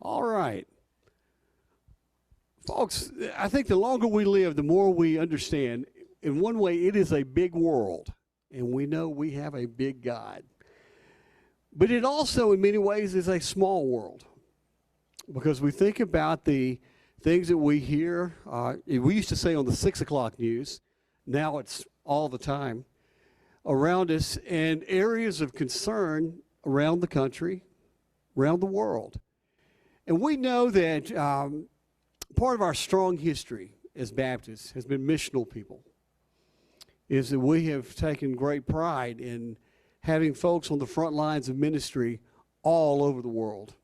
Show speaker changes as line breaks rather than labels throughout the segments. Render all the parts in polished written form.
All right. Folks, I think the longer we live, the more we understand. In one way, it is a big world, and we know we have a big God. But it also, in many ways, is a small world because we think about the things that we hear. We used to say on the 6 o'clock news, now it's all the time around us, and areas of concern around the country, around the world. And we know that part of our strong history as Baptists has been missional people, is that we have taken great pride in having folks on the front lines of ministry all over the world.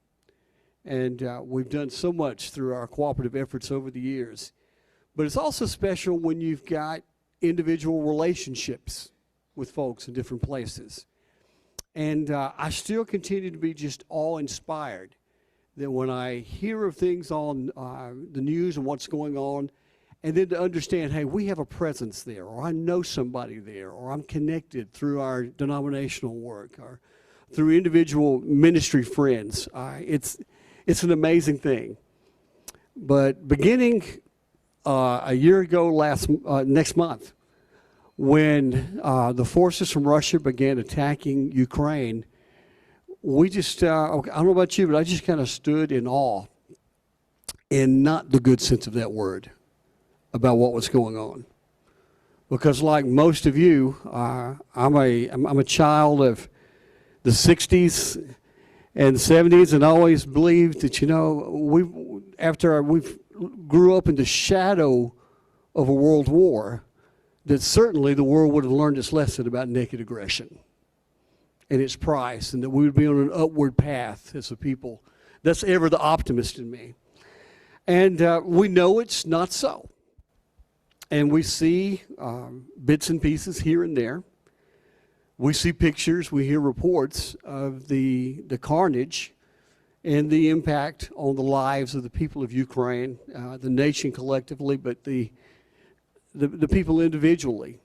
And we've done so much through our cooperative efforts over the years. But it's also special when you've got individual relationships with folks in different places. And I still continue to be just awe-inspired that when I hear of things on the news and what's going on, and then to understand, hey, we have a presence there, or I know somebody there, or I'm connected through our denominational work, or through individual ministry friends. It's an amazing thing. But beginning a year ago next month, when the forces from Russia began attacking Ukraine, we just, I don't know about you, but I just kind of stood in awe, in not the good sense of that word, about what was going on. Because like most of you, I'm a child of the 60s and 70s, and I always believed that, after we grew up in the shadow of a world war, that certainly the world would have learned its lesson about naked aggression and its price, and that we would be on an upward path as a people. That's ever the optimist in me. And we know it's not so. And we see bits and pieces here and there. We see pictures, we hear reports of the carnage and the impact on the lives of the people of Ukraine, the nation collectively, but the people individually.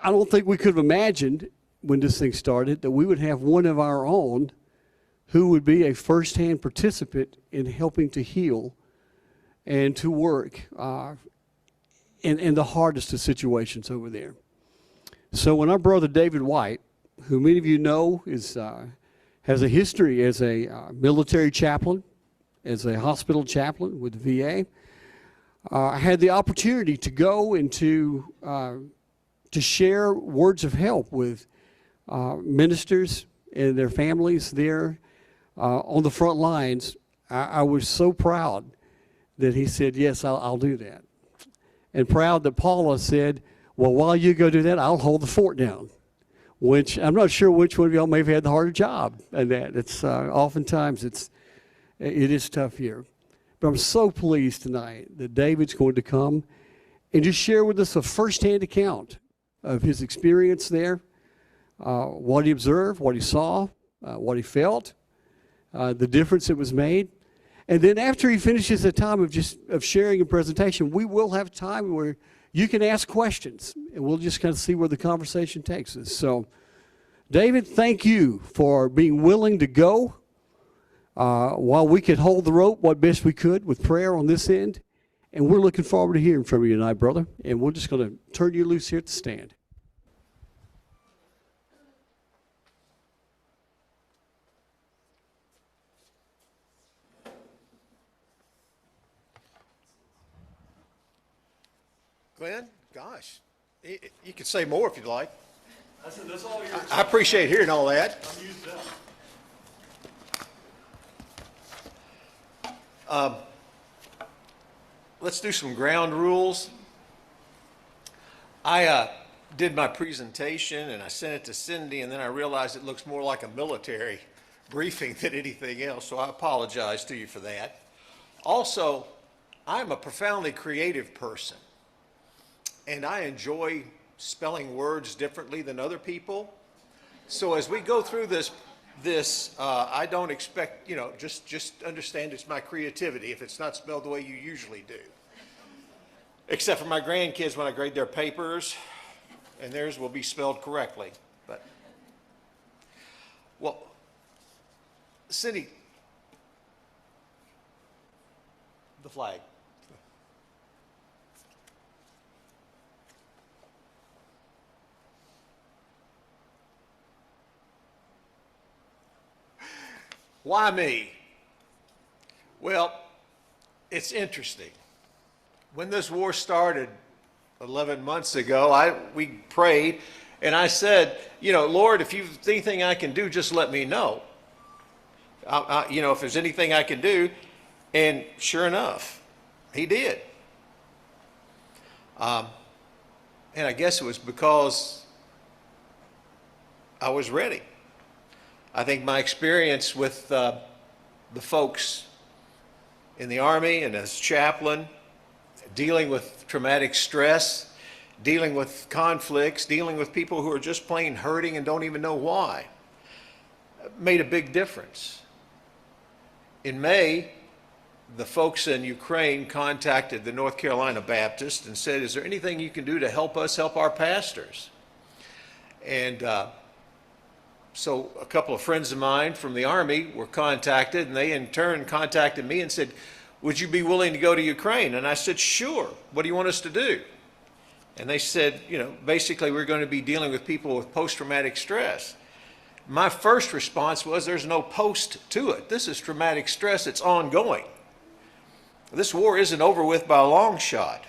I don't think we could have imagined when this thing started that we would have one of our own who would be a firsthand participant in helping to heal and to work in the hardest of situations over there. So when our brother David White, who many of you know has a history as a military chaplain, as a hospital chaplain with the VA, had the opportunity to go and to share words of help with ministers and their families there on the front lines, I was so proud that he said, yes, I'll do that. And proud that Paula said, well, while you go do that, I'll hold the fort down. Which I'm not sure which one of y'all may have had the harder job at that. It's oftentimes it is tough here. But I'm so pleased tonight that David's going to come and just share with us a firsthand account of his experience there, what he observed, what he saw, what he felt, the difference that was made. And then after he finishes the time of sharing a presentation, we will have time where you can ask questions, and we'll just kind of see where the conversation takes us. So, David, thank you for being willing to go while we could hold the rope what best we could with prayer on this end. And we're looking forward to hearing from you tonight, brother. And we're just going to turn you loose here at the stand.
Glenn, gosh, you could say more if you'd like.
That's all yours.
I appreciate hearing all that.
I'm used up.
Let's do some ground rules. I did my presentation and I sent it to Cindy, and then I realized it looks more like a military briefing than anything else, so I apologize to you for that. Also, I'm a profoundly creative person, and I enjoy spelling words differently than other people. So as we go through this, I don't expect, just understand it's my creativity if it's not spelled the way you usually do. Except for my grandkids when I grade their papers, and theirs will be spelled correctly. But, well, Cindy, flag. Why me? Well, it's interesting. When this war started 11 months ago, we prayed, and I said, you know, Lord, if there's anything I can do, just let me know. You know, if there's anything I can do. And sure enough, he did. And I guess it was because I was ready. I think my experience with the folks in the Army and as chaplain, dealing with traumatic stress, dealing with conflicts, dealing with people who are just plain hurting and don't even know why, made a big difference. In May, the folks in Ukraine contacted the North Carolina Baptist and said, is there anything you can do to help us help our pastors? And so a couple of friends of mine from the Army were contacted, and they in turn contacted me and said, would you be willing to go to Ukraine? And I said, sure. What do you want us to do? And they said, you know, basically we're going to be dealing with people with post-traumatic stress. My first response was, there's no post to it. This is traumatic stress. It's ongoing. This war isn't over with by a long shot.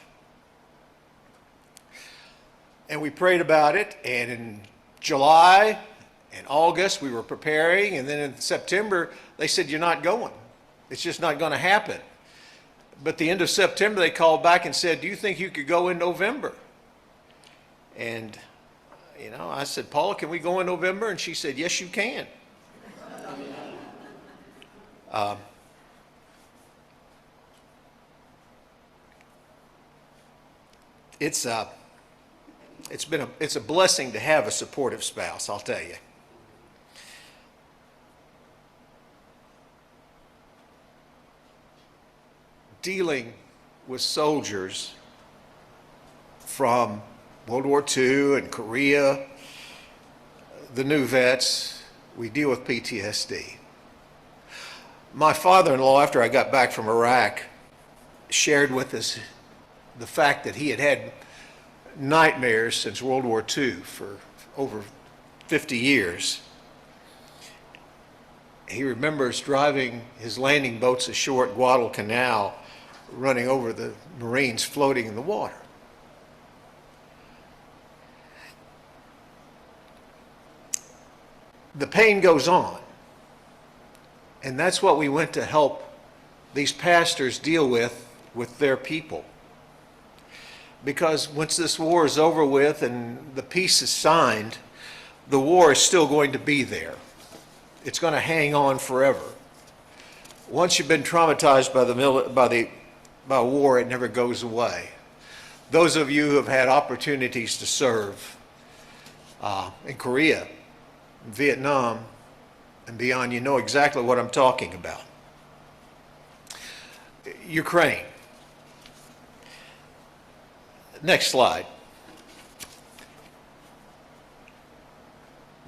And we prayed about it, and in July and August we were preparing, and then in September they said, you're not going. It's just not going to happen. But the end of September they called back and said, do you think you could go in November? And you know, I said, Paula, can we go in November? And she said, yes, you can. It's a blessing to have a supportive spouse, I'll tell you. Dealing with soldiers from World War II and Korea, the new vets, we deal with PTSD. My father-in-law, after I got back from Iraq, shared with us the fact that he had had nightmares since World War II for over 50 years. He remembers driving his landing boats ashore at Guadalcanal, running over the Marines floating in the water. The pain goes on, and that's what we went to help these pastors deal with their people. Because once this war is over with and the peace is signed, the war is still going to be there. It's going to hang on forever. Once you've been traumatized by war, it never goes away. Those of you who have had opportunities to serve in Korea, Vietnam, and beyond, you know exactly what I'm talking about. Ukraine. Next slide.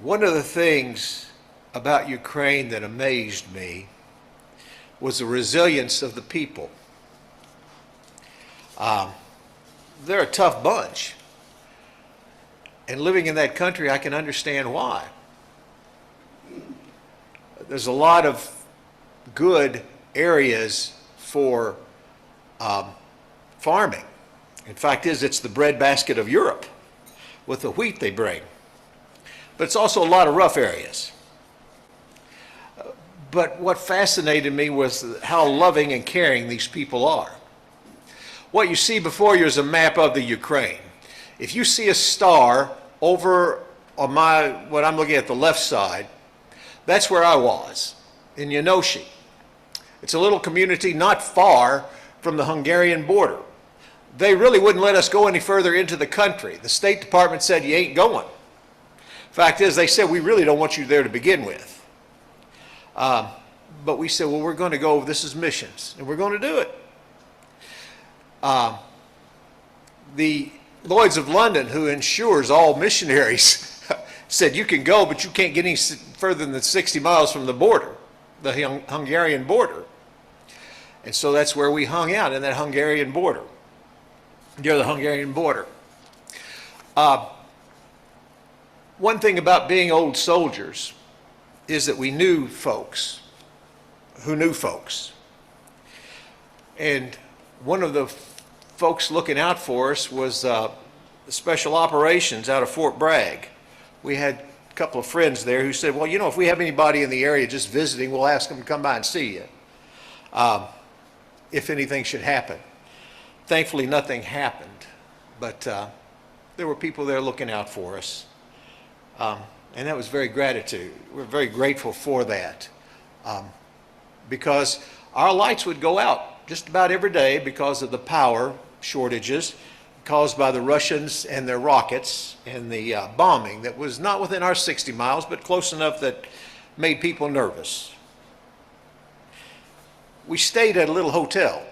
One of the things about Ukraine that amazed me was the resilience of the people. They're a tough bunch. And living in that country, I can understand why. There's a lot of good areas for farming. In fact, it's the breadbasket of Europe with the wheat they bring. But it's also a lot of rough areas. But what fascinated me was how loving and caring these people are. What you see before you is a map of the Ukraine. If you see a star over on what I'm looking at the left side, that's where I was, in Yanoshi. It's a little community not far from the Hungarian border. They really wouldn't let us go any further into the country. The State Department said, you ain't going. Fact is, they said, we really don't want you there to begin with. But we said, well, we're going to go, this is missions, and we're going to do it. The Lloyds of London, who insures all missionaries, said you can go, but you can't get any further than 60 miles from the border, the Hungarian border. And so that's where we hung out, in that Hungarian border, near the Hungarian border. One thing about being old soldiers is that we knew folks who knew folks. And one of the folks looking out for us was the Special Operations out of Fort Bragg. We had a couple of friends there who said, well, you know, if we have anybody in the area just visiting, we'll ask them to come by and see you, if anything should happen. Thankfully, nothing happened, but there were people there looking out for us. And that was very gratitude. We're very grateful for that, because our lights would go out just about every day because of the power shortages caused by the Russians and their rockets and the bombing that was not within our 60 miles, but close enough that made people nervous. We stayed at a little hotel,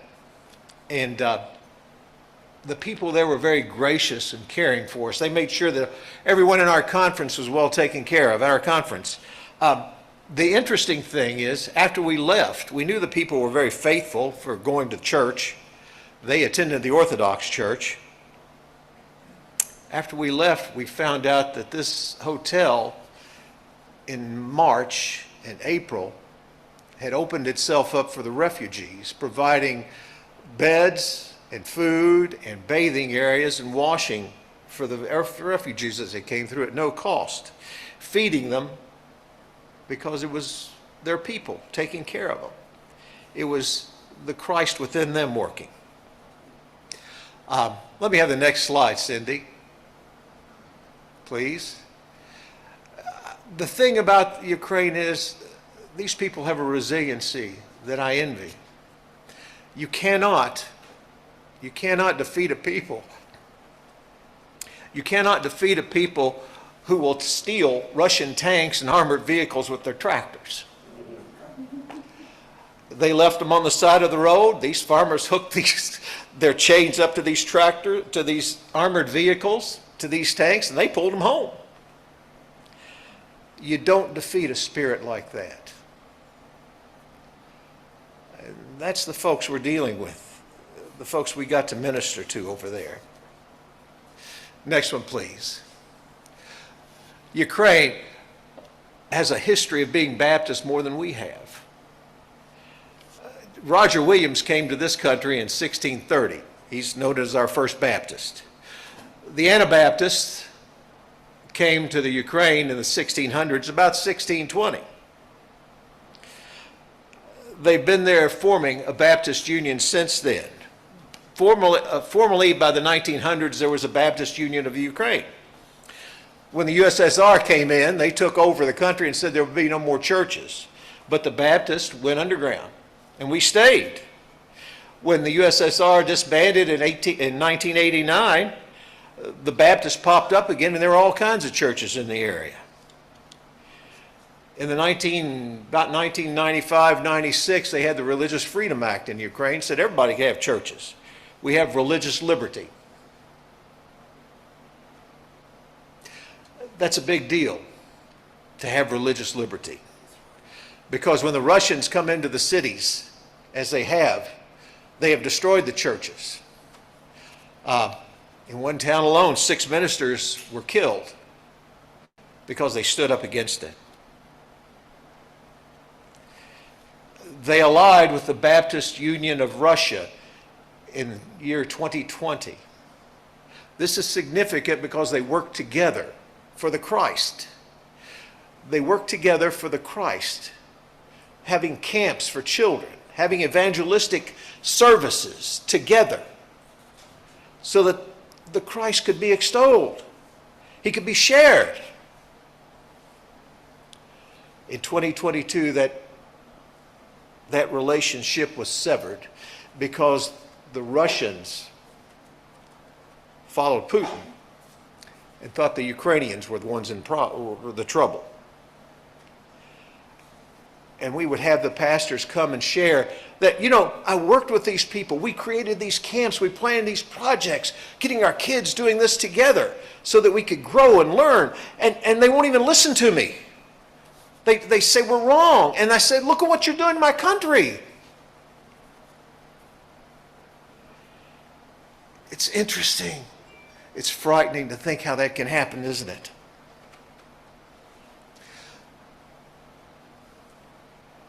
and the people there were very gracious and caring for us. They made sure that everyone in our conference was well taken care of at our conference. The interesting thing is, after we left, we knew the people were very faithful for going to church. They attended the Orthodox Church. After we left, we found out that this hotel in March and April had opened itself up for the refugees, providing beds and food and bathing areas and washing for the refugees as they came through at no cost, feeding them because it was their people taking care of them. It was the Christ within them working. Let me have the next slide, Cindy, please. The thing about Ukraine is these people have a resiliency that I envy. You cannot defeat a people. You cannot defeat a people who will steal Russian tanks and armored vehicles with their tractors. They left them on the side of the road. These farmers hooked their chains up to these armored vehicles, to these tanks, and they pulled them home. You don't defeat a spirit like that. And that's the folks we're dealing with, the folks we got to minister to over there. Next one, please. Ukraine has a history of being Baptist more than we have. Roger Williams came to this country in 1630. He's known as our first Baptist. The Anabaptists came to the Ukraine in the 1600s, about 1620. They've been there forming a Baptist union since then. Formally, by the 1900s, there was a Baptist Union of Ukraine. When the USSR came in, they took over the country and said there would be no more churches. But the Baptists went underground, and we stayed. When the USSR disbanded in 1989, the Baptists popped up again, and there were all kinds of churches in the area. In about 1995, 96, they had the Religious Freedom Act in Ukraine, said everybody can have churches. We have religious liberty. That's a big deal, to have religious liberty. Because when the Russians come into the cities, as they have destroyed the churches. In one town alone, 6 ministers were killed because they stood up against it. They allied with the Baptist Union of Russia in the year 2020. This is significant because they work together for the Christ. They work together for the Christ, having camps for children, having evangelistic services together so that the Christ could be extolled. He could be shared. In 2022, that relationship was severed because the Russians followed Putin and thought the Ukrainians were the ones in the trouble. And we would have the pastors come and share that, I worked with these people. We created these camps. We planned these projects, getting our kids doing this together so that we could grow and learn. And they won't even listen to me. They say we're wrong. And I said, look at what you're doing in my country. interesting. It's frightening to think how that can happen, isn't it?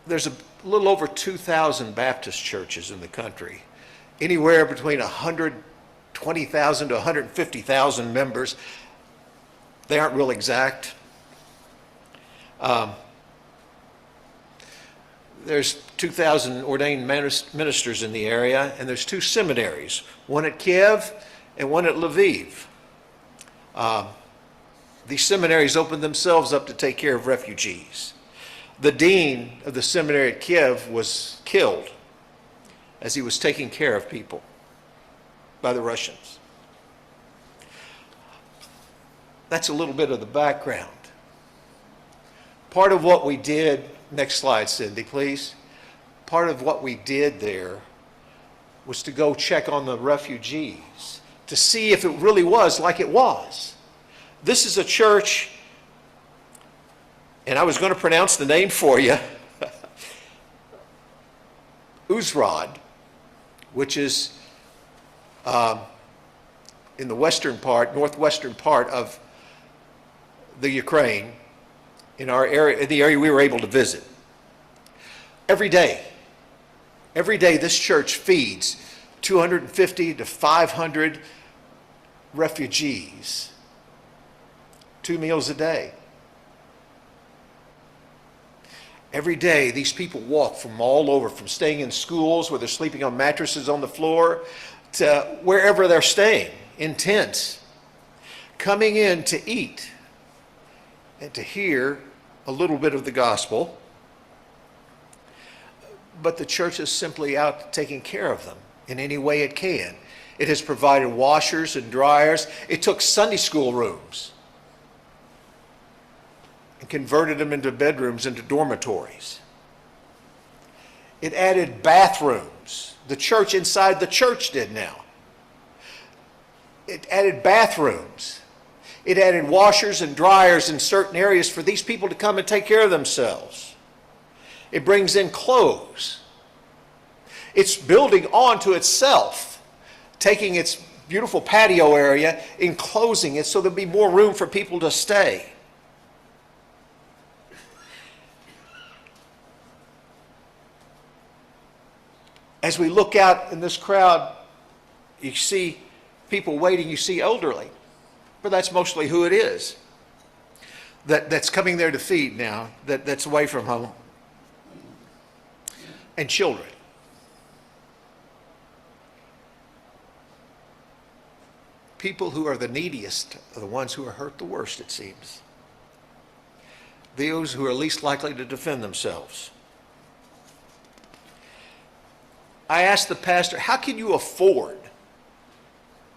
There's a little over 2,000 Baptist churches in the country, anywhere between 120,000 to 150,000 members. They aren't real exact. There's 2,000 ordained ministers in the area, and there's 2 seminaries, one at Kiev and one at Lviv. These seminaries opened themselves up to take care of refugees. The dean of the seminary at Kiev was killed as he was taking care of people by the Russians. That's a little bit of the background. Part of what we did, next slide, Cindy, please. Part of what we did there was to go check on the refugees to see if it really was like it was. This is a church, and I was going to pronounce the name for you, Uzhrod, which is in the western part, northwestern part of the Ukraine, in our area, in the area we were able to visit. Every day this church feeds 250 to 500 refugees, 2 meals a day. Every day these people walk from all over, from staying in schools where they're sleeping on mattresses on the floor to wherever they're staying, in tents, coming in to eat and to hear a little bit of the gospel. But the church is simply out taking care of them in any way it can. It has provided washers and dryers. It took Sunday school rooms and converted them into bedrooms, into dormitories. It added bathrooms. The church inside the church did now. It added bathrooms. It added washers and dryers in certain areas for these people to come and take care of themselves. It brings in clothes. It's building onto itself, taking its beautiful patio area, enclosing it so there'll be more room for people to stay. As we look out in this crowd, you see people waiting, you see elderly. But that's mostly who it is that's coming there to feed now, that's away from home. And children. People who are the neediest are the ones who are hurt the worst, it seems. Those who are least likely to defend themselves. I asked the pastor, how can you afford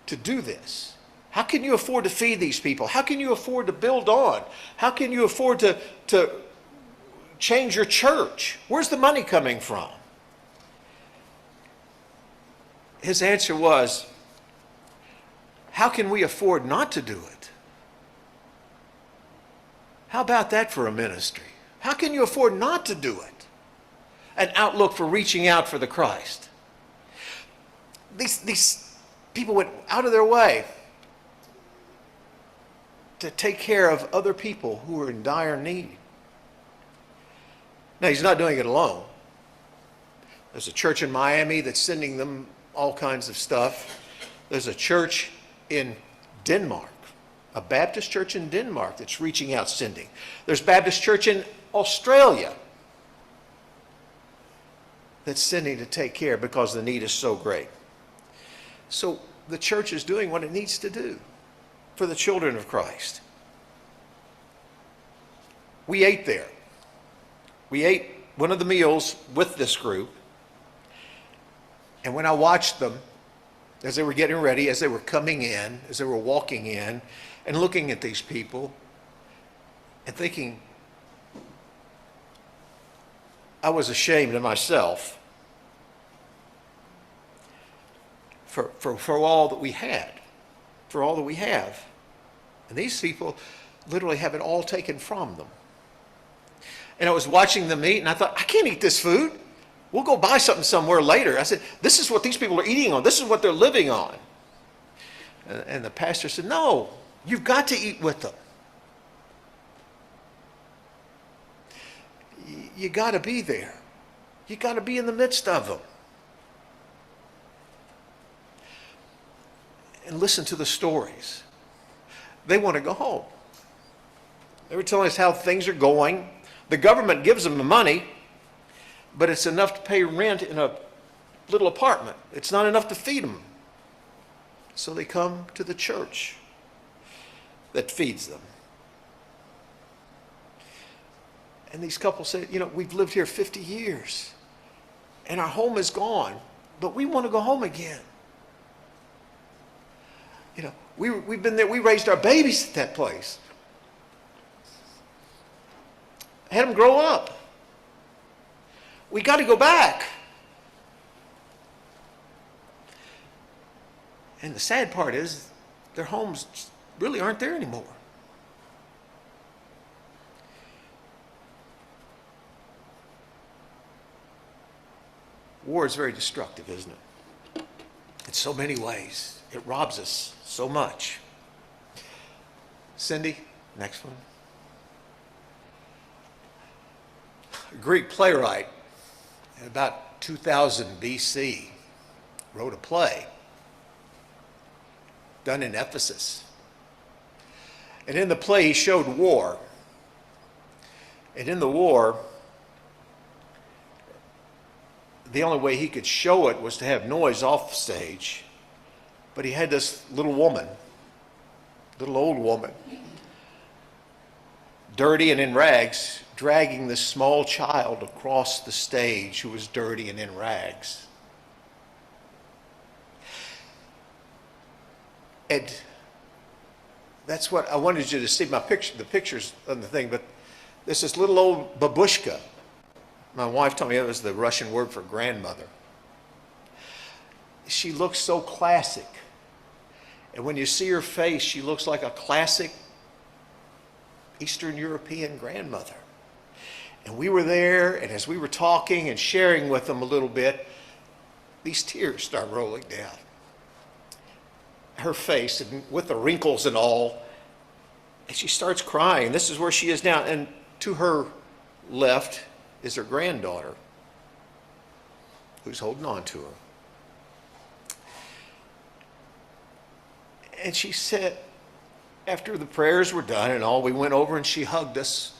to do this? How can you afford to feed these people? How can you afford to build on? How can you afford to change your church? Where's the money coming from? His answer was, how can we afford not to do it? How about that for a ministry? How can you afford not to do it? An outlook for reaching out for the Christ. These people went out of their way to take care of other people who are in dire need. Now, he's not doing it alone. There's a church in Miami that's sending them all kinds of stuff. There's a church in Denmark, a Baptist church in Denmark that's reaching out, sending. There's a Baptist church in Australia that's sending to take care because the need is so great. So the church is doing what it needs to do for the children of Christ. We ate there. We ate one of the meals with this group. And when I watched them, as they were getting ready, as they were coming in, as they were walking in, and looking at these people, and thinking, I was ashamed of myself for all that we had, for all that we have. And these people literally have it all taken from them. And I was watching them eat, and I thought, I can't eat this food. We'll go buy something somewhere later. I said, this is what these people are eating on. This is what they're living on. And the pastor said, no, you've got to eat with them. You got to be there. You got to be in the midst of them. And listen to the stories. They want to go home. They were telling us how things are going. The government gives them the money, but it's enough to pay rent in a little apartment. It's not enough to feed them. So they come to the church that feeds them. And these couples said, we've lived here 50 years and our home is gone, but we want to go home again. We've been there, we raised our babies at that place. Had them grow up. We got to go back. And the sad part is their homes really aren't there anymore. War is very destructive, isn't it? In so many ways. It robs us so much. Cindy, next one. A Greek playwright in about 2000 BC wrote a play done in Ephesus. And in the play he showed war. And in the war, the only way he could show it was to have noise off stage. But he had this little woman, little old woman, dirty and in rags, dragging this small child across the stage who was dirty and in rags. And that's what I wanted you to see, the pictures on the thing, but there's this little old babushka. My wife told me it was the Russian word for grandmother. She looks so classic. And when you see her face, she looks like a classic Eastern European grandmother. And we were there, and as we were talking and sharing with them a little bit, these tears start rolling down. Her face, and with the wrinkles and all, and she starts crying. This is where she is now. And to her left is her granddaughter, who's holding on to her. And she said, after the prayers were done and all, we went over and she hugged us.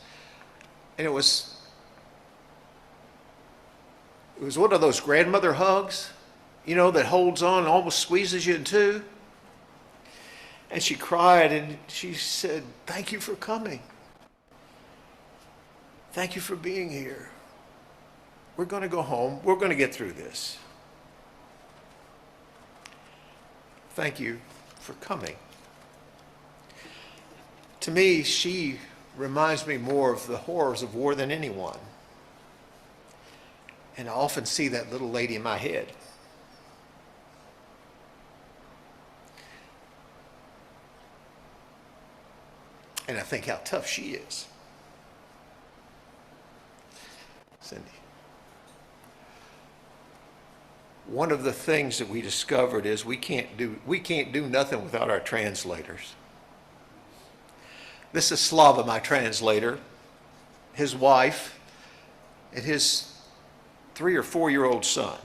And it was one of those grandmother hugs, that holds on and almost squeezes you in two. And she cried and she said, thank you for coming. Thank you for being here. We're going to go home. We're going to get through this. Thank you for coming. To me, she reminds me more of the horrors of war than anyone. And I often see that little lady in my head. And I think how tough she is. Cindy. One of the things that we discovered is we can't do nothing without our translators. This is Slava, my translator, his wife, and his 3 or 4-year-old son,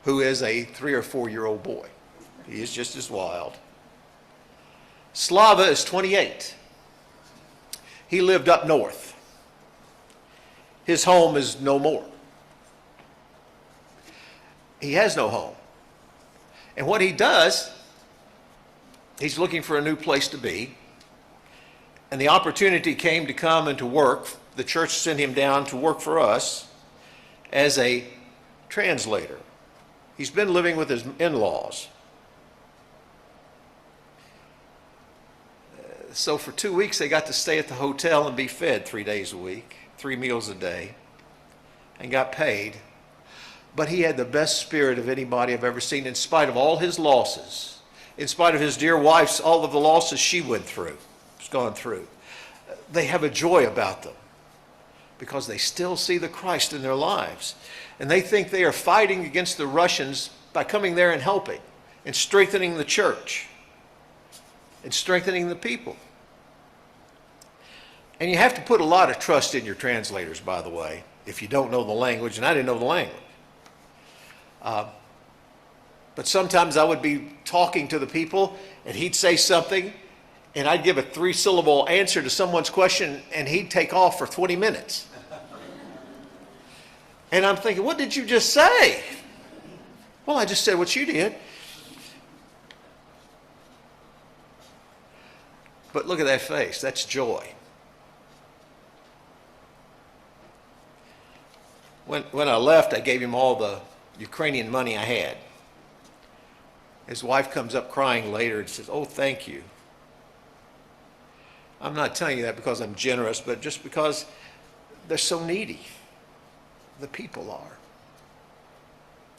who is a 3 or 4-year-old boy. He is just as wild. Slava is 28. He lived up north. His home is no more. He has no home. And what he does, he's looking for a new place to be. And the opportunity came to come and to work. The church sent him down to work for us as a translator. He's been living with his in-laws. So for 2 weeks, they got to stay at the hotel and be fed 3 days a week, 3 meals a day, and got paid. But he had the best spirit of anybody I've ever seen, in spite of all his losses, in spite of his dear wife's, all of the losses she went through, has gone through. They have a joy about them because they still see the Christ in their lives. And they think they are fighting against the Russians by coming there and helping. and strengthening the church and strengthening the people. And you have to put a lot of trust in your translators, by the way, if you don't know the language, and I didn't know the language. But sometimes I would be talking to the people, and he'd say something, and I'd give a 3-syllable answer to someone's question, and he'd take off for 20 minutes. And I'm thinking, what did you just say? Well, I just said what you did. But look at that face. That's joy. When I left, I gave him all the Ukrainian money I had. His wife comes up crying later and says, "Oh, thank you." I'm not telling you that because I'm generous, but just because they're so needy. The people are,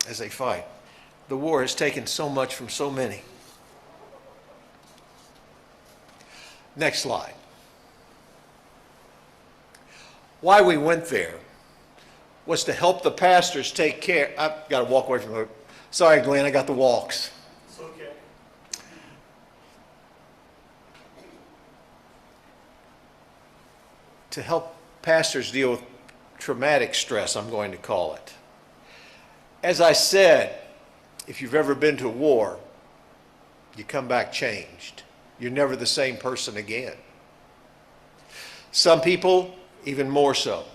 as they fight. The war has taken so much from so many. Next slide. Why we went there was to help the pastors take care. I've got to walk away from it. Sorry, Glenn, I got the walks.
It's okay.
To help pastors deal with traumatic stress, I'm going to call it. As I said, if you've ever been to war, you come back changed. You're never the same person again. Some people, even more so.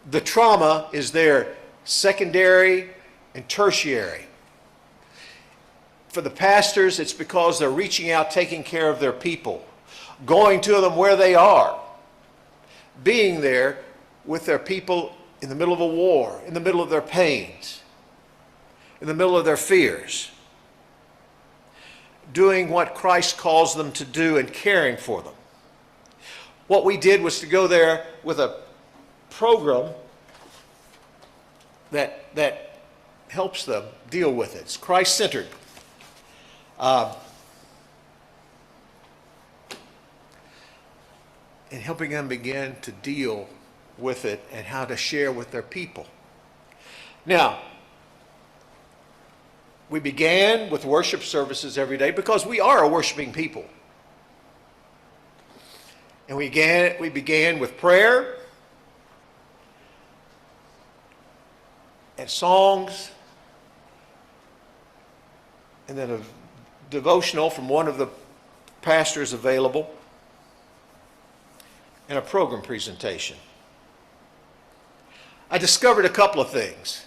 The trauma is there, secondary and tertiary. For the pastors, it's because they're reaching out, taking care of their people, going to them where they are, being there with their people in the middle of a war, in the middle of their pains, in the middle of their fears, doing what Christ calls them to do and caring for them. What we did was to go there with a program that helps them deal with it. It's Christ-centered. And helping them begin to deal with it and how to share with their people. Now, we began with worship services every day because we are a worshiping people. And we began with prayer and songs and then a devotional from one of the pastors available and a program presentation. I discovered a couple of things,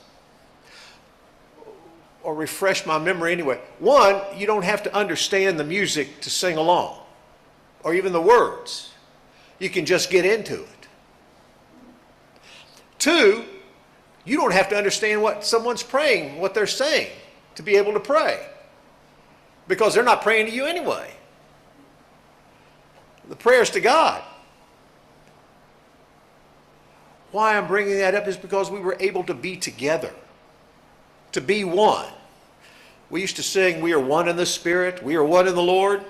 or refresh my memory anyway. One, you don't have to understand the music to sing along, or even the words. You can just get into it. Two, you don't have to understand what someone's praying, what they're saying, to be able to pray, because they're not praying to you anyway. The prayer's to God. Why I'm bringing that up is because we were able to be together, to be one. We used to sing, "We are one in the Spirit, we are one in the Lord."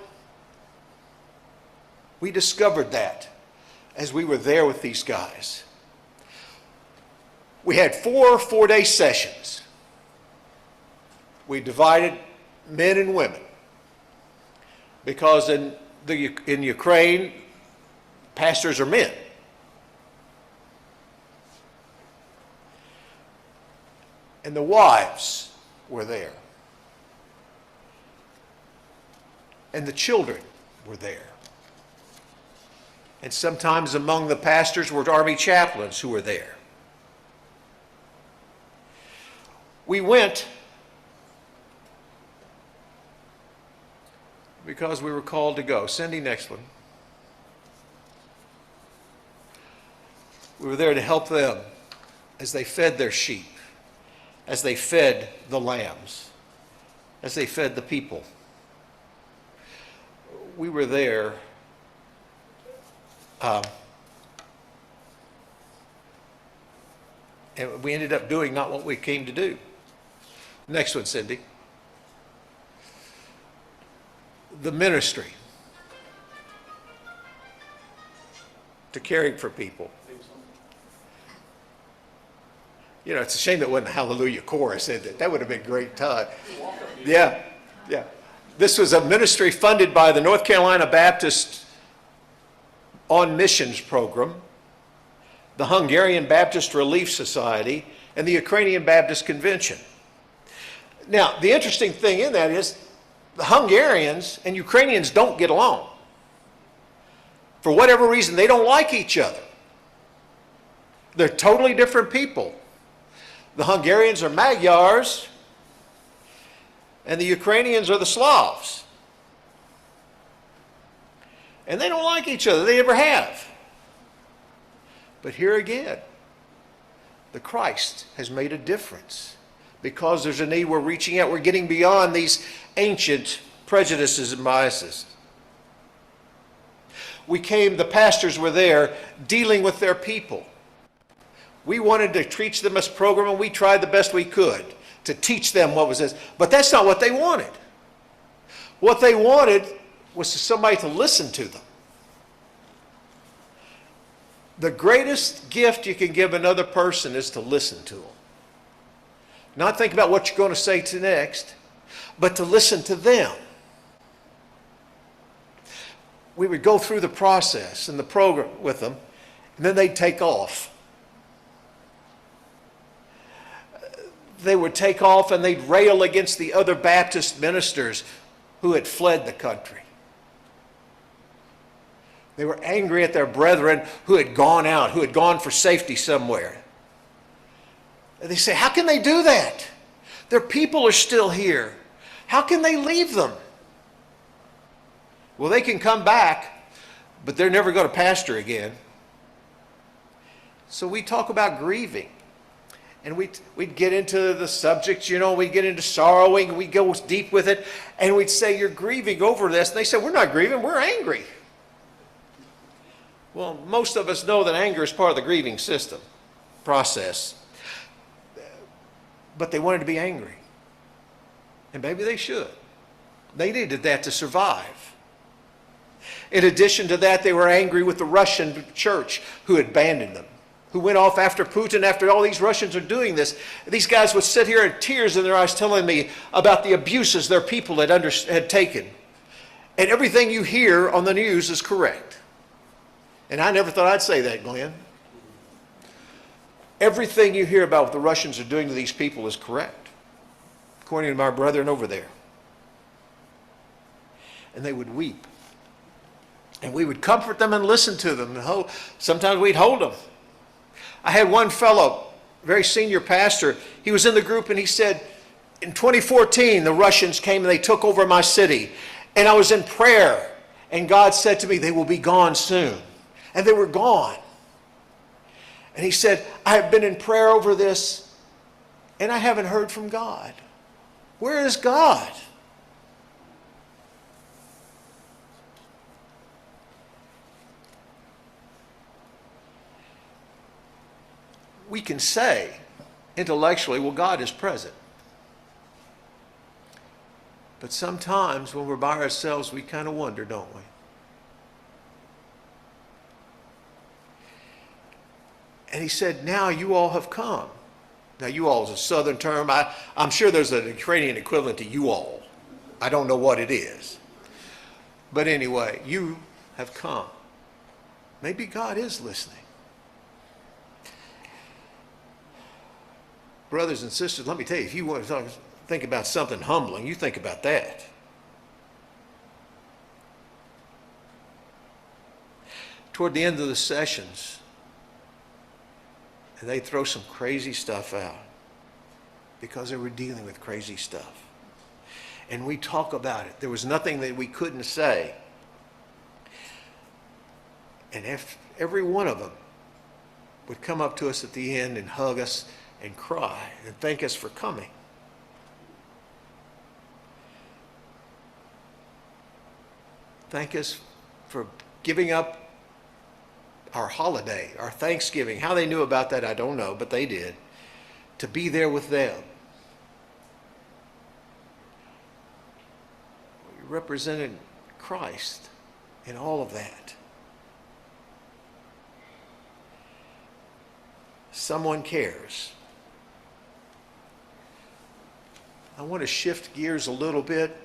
We discovered that as we were there with these guys. We had 4 four-day sessions. We divided men and women because in Ukraine, pastors are men. And the wives were there. And the children were there. And sometimes among the pastors were army chaplains who were there. We went because we were called to go. Cindy, next one. We were there to help them as they fed their sheep, as they fed the lambs, as they fed the people. We were there and we ended up doing not what we came to do. Next one, Cindy. The ministry to caring for people. You know, it's a shame that wasn't a hallelujah chorus, isn't it? That would have been a great time. Yeah, yeah. This was a ministry funded by the North Carolina Baptist On Missions program, the Hungarian Baptist Relief Society, and the Ukrainian Baptist Convention. Now, the interesting thing in that is the Hungarians and Ukrainians don't get along. For whatever reason, they don't like each other. They're totally different people. The Hungarians are Magyars, and the Ukrainians are the Slavs. And they don't like each other. They never have. But here again, the Christ has made a difference. Because there's a need, we're reaching out. We're getting beyond these ancient prejudices and biases. The pastors were there dealing with their people. We wanted to teach them this program, and we tried the best we could to teach them what was this. But that's not what they wanted. What they wanted was somebody to listen to them. The greatest gift you can give another person is to listen to them. Not think about what you're going to say to next, but to listen to them. We would go through the process and the program with them, and then they'd take off. They would take off and they'd rail against the other Baptist ministers who had fled the country. They were angry at their brethren who had gone out, who had gone for safety somewhere. And they say, how can they do that? Their people are still here. How can they leave them? Well, they can come back, but they're never going to pastor again. So we talk about grieving. And we'd get into the subject, you know, we'd get into sorrowing, and we'd go deep with it, and we'd say, you're grieving over this. And they said, we're not grieving, we're angry. Well, most of us know that anger is part of the grieving system, process. But they wanted to be angry. And maybe they should. They needed that to survive. In addition to that, they were angry with the Russian church who had abandoned them, who went off after Putin, after all these Russians are doing this. These guys would sit here in tears in their eyes telling me about the abuses their people had taken. And everything you hear on the news is correct. And I never thought I'd say that, Glenn. Everything you hear about what the Russians are doing to these people is correct, according to my brethren over there. And they would weep. And we would comfort them and listen to them. Sometimes we'd hold them. I had one fellow, very senior pastor, he was in the group and he said, in 2014, the Russians came and they took over my city. And I was in prayer. And God said to me, they will be gone soon. And they were gone. And he said, I have been in prayer over this and I haven't heard from God. Where is God? We can say intellectually, well, God is present. But sometimes when we're by ourselves, we kind of wonder, don't we? And he said, now you all have come. Now, you all is a southern term. I'm sure there's an Ukrainian equivalent to you all. I don't know what it is. But anyway, you have come. Maybe God is listening. Brothers and sisters, let me tell you, if you want to think about something humbling, you think about that. Toward the end of the sessions, and they throw some crazy stuff out because they were dealing with crazy stuff. And we talk about it. There was nothing that we couldn't say. And every one of them would come up to us at the end and hug us and cry and thank us for coming. Thank us for giving up our holiday, our Thanksgiving. How they knew about that, I don't know, but they did. To be there with them. We represented Christ in all of that. Someone cares. I want to shift gears a little bit.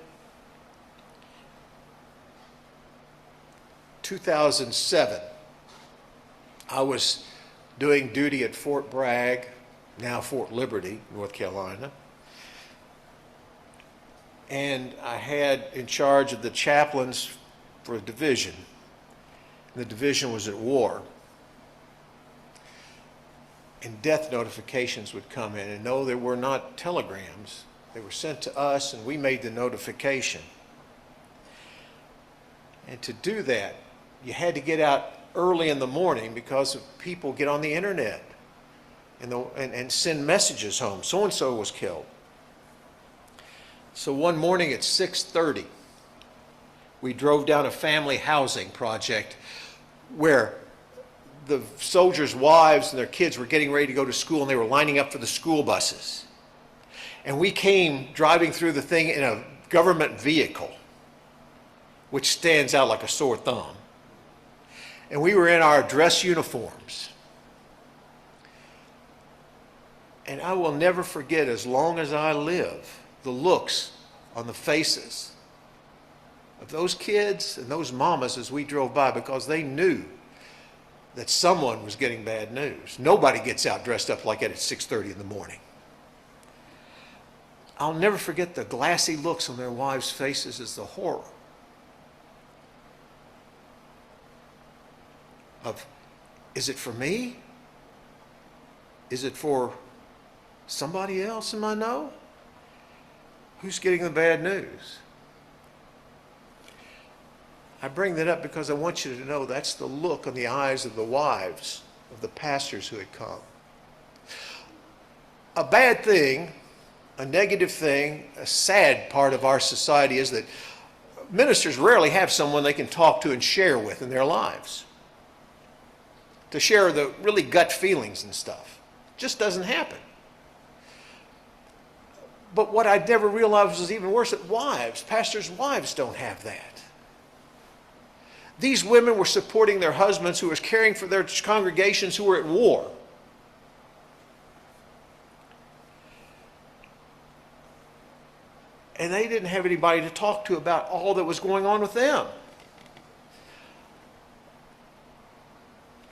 2007, I was doing duty at Fort Bragg, now Fort Liberty, North Carolina. And I had in charge of the chaplains for a division. The division was at war. And death notifications would come in. And no, there were not telegrams. They were sent to us, and we made the notification. And to do that, you had to get out early in the morning because people get on the internet and send messages home. So-and-so was killed. So one morning at 6:30, we drove down a family housing project where the soldiers' wives and their kids were getting ready to go to school, and they were lining up for the school buses. And we came driving through the thing in a government vehicle, which stands out like a sore thumb. And we were in our dress uniforms. And I will never forget, as long as I live, the looks on the faces of those kids and those mamas as we drove by, because they knew that someone was getting bad news. Nobody gets out dressed up like that at 6:30 in the morning. I'll never forget the glassy looks on their wives' faces as the horror of, is it for me? Is it for somebody else in my know? Who's getting the bad news? I bring that up because I want you to know that's the look on the eyes of the wives of the pastors who had come. A bad thing, a negative thing, a sad part of our society is that ministers rarely have someone they can talk to and share with in their lives, to share the really gut feelings and stuff. It just doesn't happen. But what I never realized was even worse, that pastors' wives don't have that. These women were supporting their husbands who were caring for their congregations who were at war. And they didn't have anybody to talk to about all that was going on with them.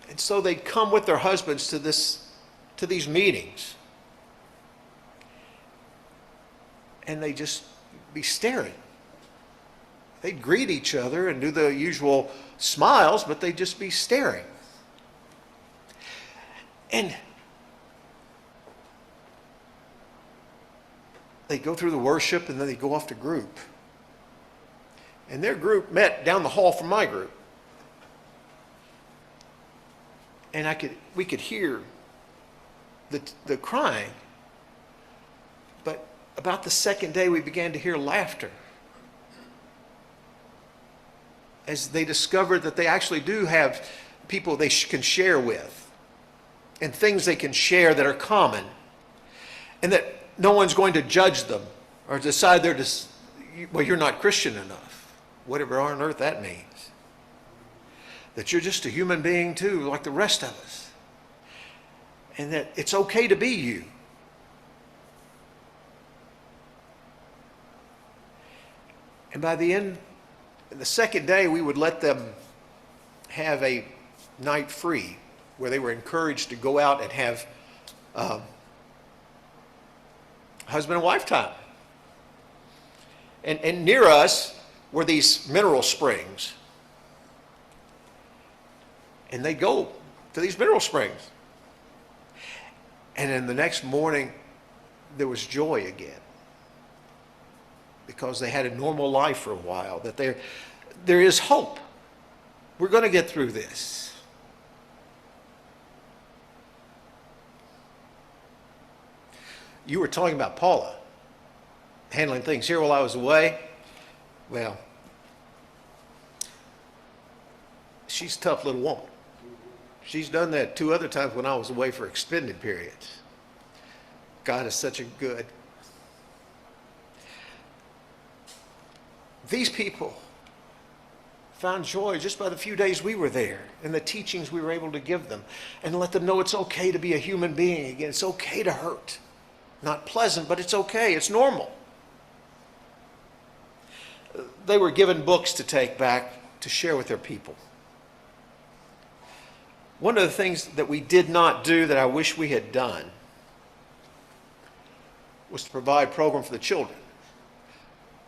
And so they'd come with their husbands to these meetings. And they'd just be staring. They'd greet each other and do the usual smiles, but they'd just be staring. And they'd go through the worship, and then they'd go off to group. And their group met down the hall from my group. And we could hear the crying. But about the second day, we began to hear laughter, as they discovered that they actually do have people they can share with, and things they can share that are common, and that no one's going to judge them or decide well, you're not Christian enough, whatever on earth that means. That you're just a human being too, like the rest of us, and that it's okay to be you. And by the second day, we would let them have a night free where they were encouraged to go out and have husband and wife time. And near us were these mineral springs. And they'd go to these mineral springs. And then the next morning, there was joy again, because they had a normal life for a while, that there is hope. We're going to get through this. You were talking about Paula handling things here while I was away. Well, she's a tough little woman. She's done that 2 other times when I was away for extended periods. God is such a good. These people found joy just by the few days we were there and the teachings we were able to give them, and let them know it's okay to be a human being again. It's okay to hurt. Not pleasant, but it's okay. It's normal. they were given books to take back to share with their people. One of the things that we did not do that I wish we had done was to provide a program for the children.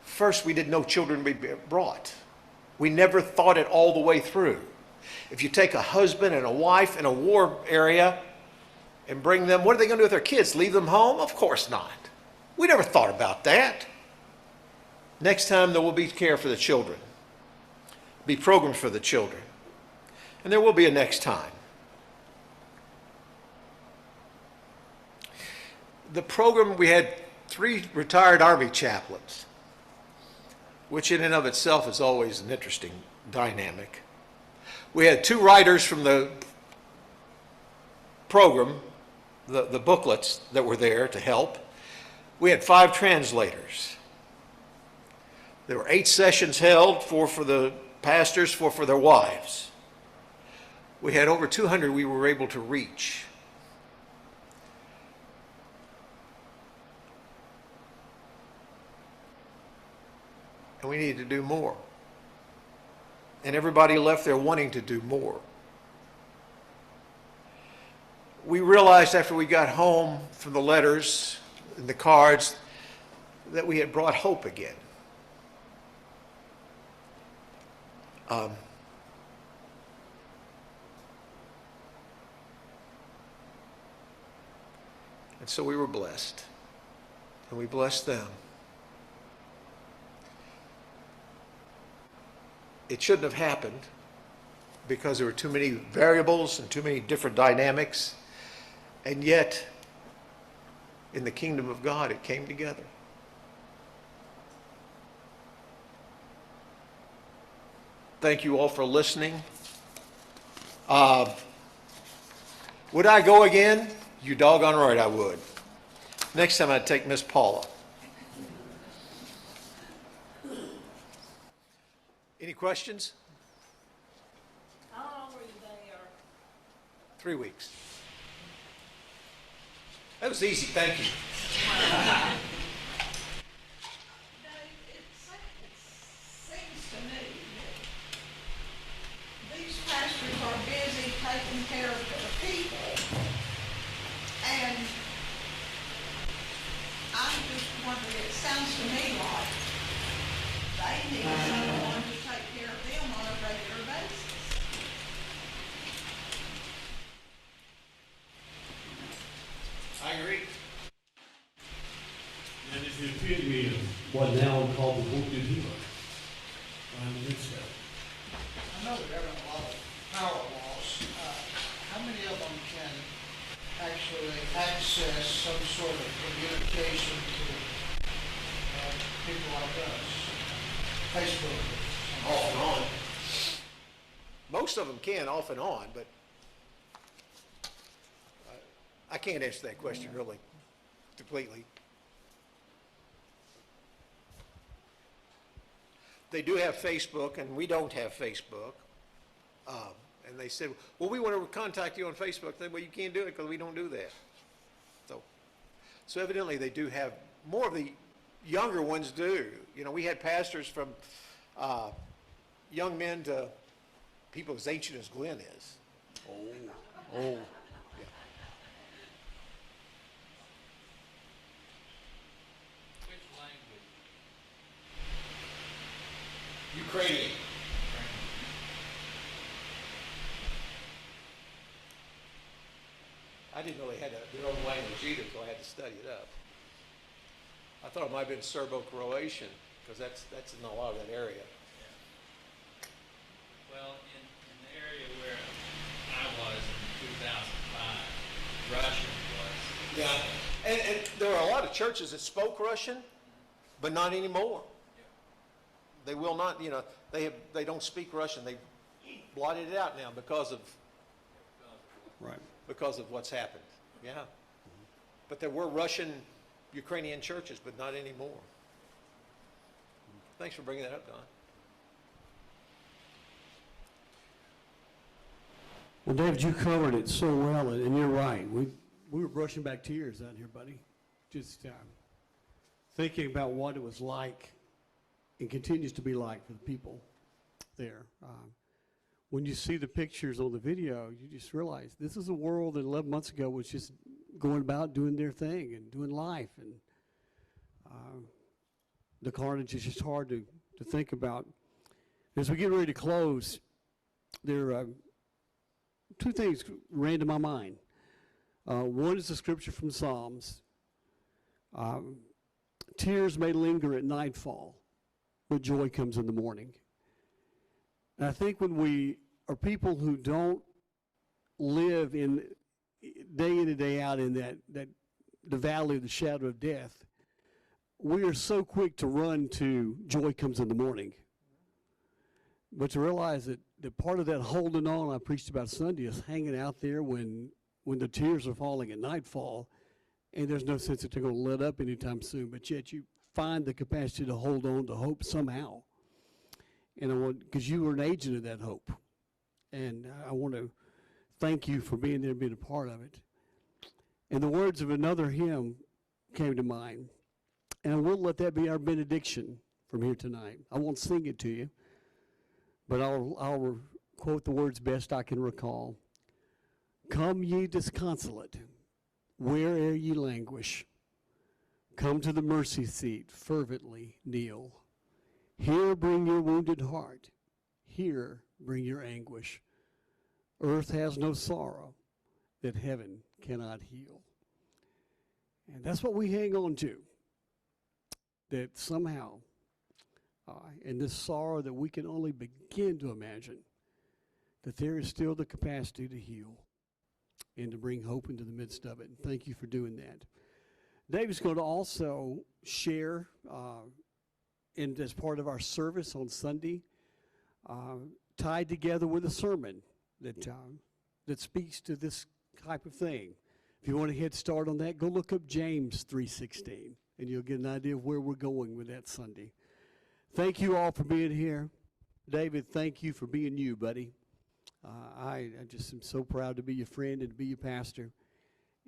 First, we didn't know children would be brought. We never thought it all the way through. If you take a husband and a wife in a war area and bring them, what are they going to do with their kids? Leave them home? Of course not. We never thought about that. Next time there will be care for the children, be programs for the children, and there will be a next time. The program, we had 3 retired Army chaplains, which in and of itself is always an interesting dynamic. We had 2 writers from the program, the booklets that were there to help. We had 5 translators. There were 8 sessions held, 4 for the pastors, 4 for their wives. We had over 200 we were able to reach. And we needed to do more. And everybody left there wanting to do more. We realized after we got home from the letters and the cards that we had brought hope again. And so we were blessed. And we blessed them. It shouldn't have happened because there were too many variables and too many different dynamics. And yet, in the kingdom of God, it came together. Thank you all for listening. Would I go again? You doggone right I would. Next time I'd take Miss Paula. Any questions?
How long were you there?
3 weeks. That was easy, thank you.
It seems to me that these pastors are busy taking care of the people, and I'm just wondering, it sounds to me like they need someone to take care of them on a regular basis.
I agree.
And it's the epitome of what now we call the wounded hero.
I know we're having a lot of power loss. How many of them can actually access some sort of communication to people like us? Facebook.
Off and on. Most of them can, off and on, but I can't answer that question really completely. They do have Facebook, and we don't have Facebook. And they said, well, we want to contact you on Facebook. They said, well, you can't do it because we don't do that. So evidently they do have, more of the younger ones do. You know, we had pastors from young men to people as ancient as Glenn is. Oh. Yeah.
Which language?
Ukrainian. I didn't know they had their own language either, so I had to study it up. I thought it might have been Serbo-Croatian, because that's in a lot of that area.
Well, in the area where I was in 2005, Russian was.
Yeah, and there are a lot of churches that spoke Russian, but not anymore. They will not, you know, they don't speak Russian. They blotted it out now because of what's happened. Yeah. But there were Russian, Ukrainian churches, but not anymore. Thanks for bringing that up, Don.
Well, David, you covered it so well, and you're right. We were brushing back tears out here, buddy. Just thinking about what it was like and continues to be like for the people there. When you see the pictures on the video, you just realize this is a world that 11 months ago was just going about doing their thing and doing life. And the carnage is just hard to think about. As we get ready to close, there are two things ran to my mind. One is the scripture from Psalms. Tears may linger at nightfall, but joy comes in the morning. And I think when we are people who don't live in day in and day out in the valley of the shadow of death, we are so quick to run to joy comes in the morning. But to realize that part of that holding on I preached about Sunday is hanging out there when the tears are falling at nightfall, and there's no sense that they're going to let up anytime soon, but yet you find the capacity to hold on to hope somehow. And because you were an agent of that hope. And I want to thank you for being there and being a part of it. And the words of another hymn came to mind. And I will let that be our benediction from here tonight. I won't sing it to you, but I'll quote the words best I can recall. Come ye disconsolate, where'er ye languish. Come to the mercy seat, fervently kneel. Here bring your wounded heart, here bring your anguish. Earth has no sorrow that heaven cannot heal. And that's what we hang on to, that somehow, in this sorrow that we can only begin to imagine, that there is still the capacity to heal and to bring hope into the midst of it. And thank you for doing that. David's going to also share as part of our service on Sunday, tied together with a sermon that speaks to this type of thing. If you want a head start on that, go look up James 3:16, and you'll get an idea of where we're going with that Sunday. Thank you all for being here. David, thank you for being you, buddy. I just am so proud to be your friend and to be your pastor,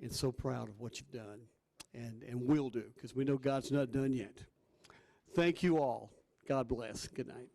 and so proud of what you've done and will do, because we know God's not done yet. Thank you all. God bless. Good night.